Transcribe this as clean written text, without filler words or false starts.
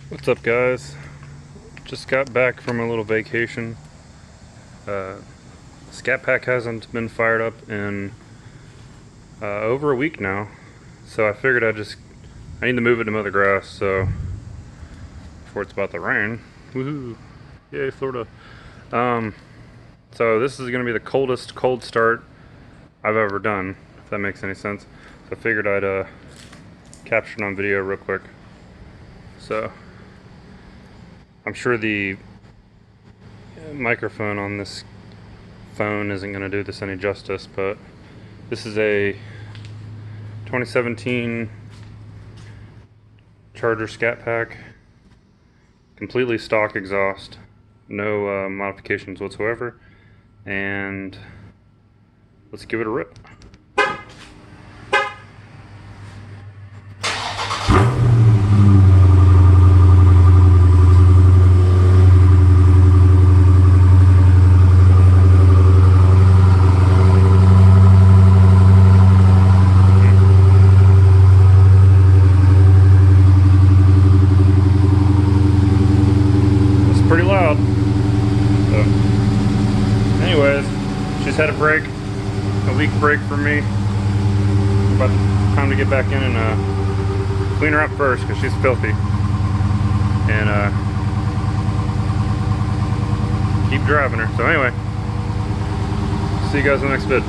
What's up, guys? Just got back from a little vacation. Scat Pack hasn't been fired up in over a week now, so I figured I need to move it to mow the grass, so before it's about to rain. Woohoo! Yay, Florida. So this is gonna be the coldest cold start I've ever done, if that makes any sense. So I figured I'd capture it on video real quick. So I'm sure the microphone on this phone isn't going to do this any justice, but this is a 2017 Charger Scat Pack, completely stock exhaust, no modifications whatsoever, and let's give it a rip. Pretty loud. So, anyways, she's had a week break from me. About time to get back in and clean her up first because she's filthy. And keep driving her. So anyway, see you guys in the next vid.